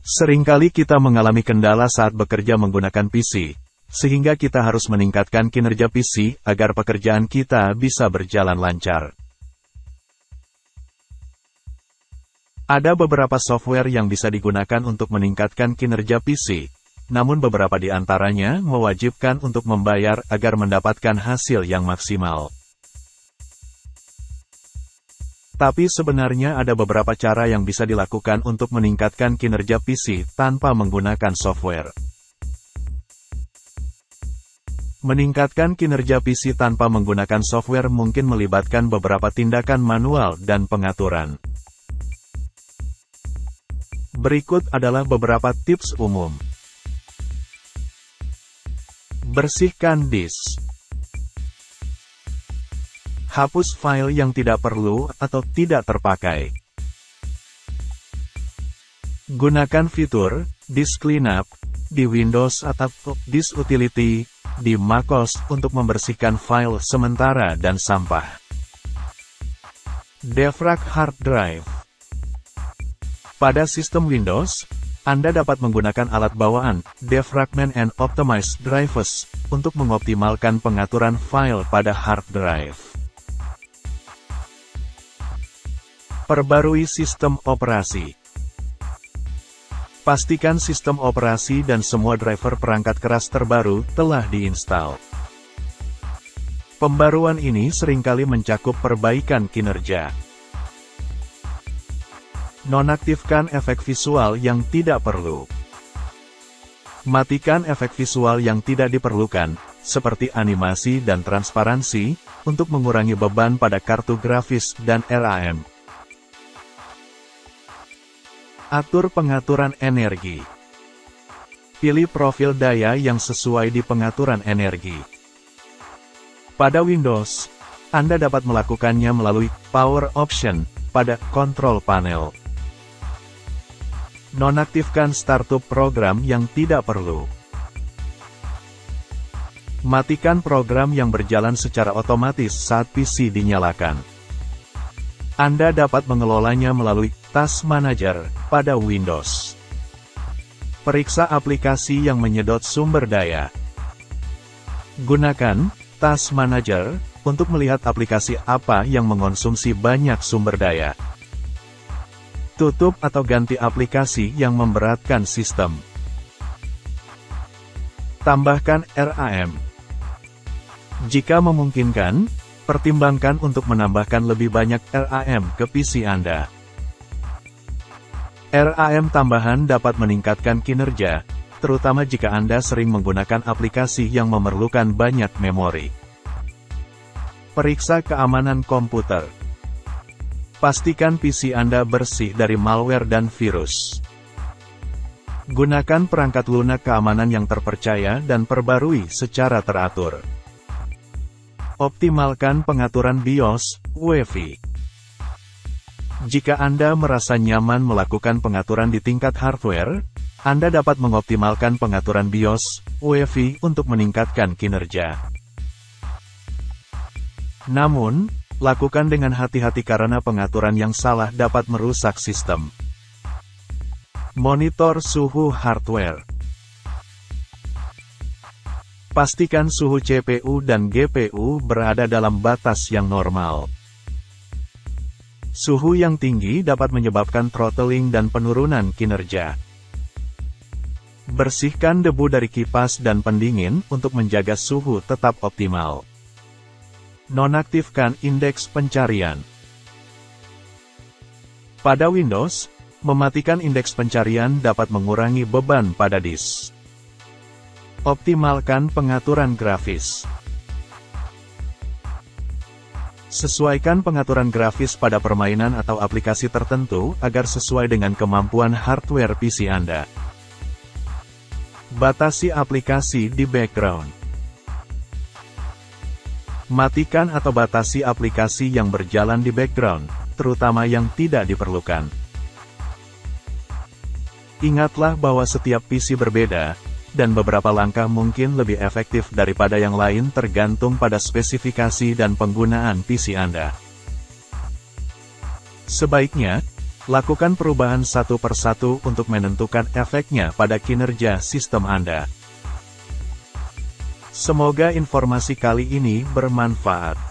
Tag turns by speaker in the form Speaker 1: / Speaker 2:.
Speaker 1: Seringkali kita mengalami kendala saat bekerja menggunakan PC, sehingga kita harus meningkatkan kinerja PC agar pekerjaan kita bisa berjalan lancar. Ada beberapa software yang bisa digunakan untuk meningkatkan kinerja PC, namun beberapa di antaranya mewajibkan untuk membayar agar mendapatkan hasil yang maksimal. Tapi sebenarnya ada beberapa cara yang bisa dilakukan untuk meningkatkan kinerja PC tanpa menggunakan software. Meningkatkan kinerja PC tanpa menggunakan software mungkin melibatkan beberapa tindakan manual dan pengaturan. Berikut adalah beberapa tips umum. Bersihkan disk. Hapus file yang tidak perlu atau tidak terpakai. Gunakan fitur Disk Cleanup di Windows atau Disk Utility di macOS untuk membersihkan file sementara dan sampah. Defrag hard drive. Pada sistem Windows, Anda dapat menggunakan alat bawaan Defragment and Optimize Drives untuk mengoptimalkan pengaturan file pada hard drive. Perbarui sistem operasi. Pastikan sistem operasi dan semua driver perangkat keras terbaru telah diinstal. Pembaruan ini seringkali mencakup perbaikan kinerja. Nonaktifkan efek visual yang tidak perlu. Matikan efek visual yang tidak diperlukan, seperti animasi dan transparansi, untuk mengurangi beban pada kartu grafis dan RAM. Atur pengaturan energi. Pilih profil daya yang sesuai di pengaturan energi. Pada Windows, Anda dapat melakukannya melalui Power Option pada Control Panel. Nonaktifkan startup program yang tidak perlu. Matikan program yang berjalan secara otomatis saat PC dinyalakan. Anda dapat mengelolanya melalui Task Manager pada Windows. Periksa aplikasi yang menyedot sumber daya. Gunakan Task Manager untuk melihat aplikasi apa yang mengonsumsi banyak sumber daya. Tutup atau ganti aplikasi yang memberatkan sistem. Tambahkan RAM. Jika memungkinkan, pertimbangkan untuk menambahkan lebih banyak RAM ke PC Anda. RAM tambahan dapat meningkatkan kinerja, terutama jika Anda sering menggunakan aplikasi yang memerlukan banyak memori. Periksa keamanan komputer. Pastikan PC Anda bersih dari malware dan virus. Gunakan perangkat lunak keamanan yang terpercaya dan perbarui secara teratur. Optimalkan pengaturan BIOS, UEFI. Jika Anda merasa nyaman melakukan pengaturan di tingkat hardware, Anda dapat mengoptimalkan pengaturan BIOS, UEFI untuk meningkatkan kinerja. Namun, lakukan dengan hati-hati karena pengaturan yang salah dapat merusak sistem. Monitor suhu hardware. Pastikan suhu CPU dan GPU berada dalam batas yang normal. Suhu yang tinggi dapat menyebabkan throttling dan penurunan kinerja. Bersihkan debu dari kipas dan pendingin untuk menjaga suhu tetap optimal. Nonaktifkan indeks pencarian. Pada Windows, mematikan indeks pencarian dapat mengurangi beban pada disk. Optimalkan pengaturan grafis. Sesuaikan pengaturan grafis pada permainan atau aplikasi tertentu agar sesuai dengan kemampuan hardware PC Anda. Batasi aplikasi di background. Matikan atau batasi aplikasi yang berjalan di background, terutama yang tidak diperlukan. Ingatlah bahwa setiap PC berbeda, dan beberapa langkah mungkin lebih efektif daripada yang lain tergantung pada spesifikasi dan penggunaan PC Anda. Sebaiknya, Lakukan perubahan satu persatu untuk menentukan efeknya pada kinerja sistem Anda. Semoga informasi kali ini bermanfaat.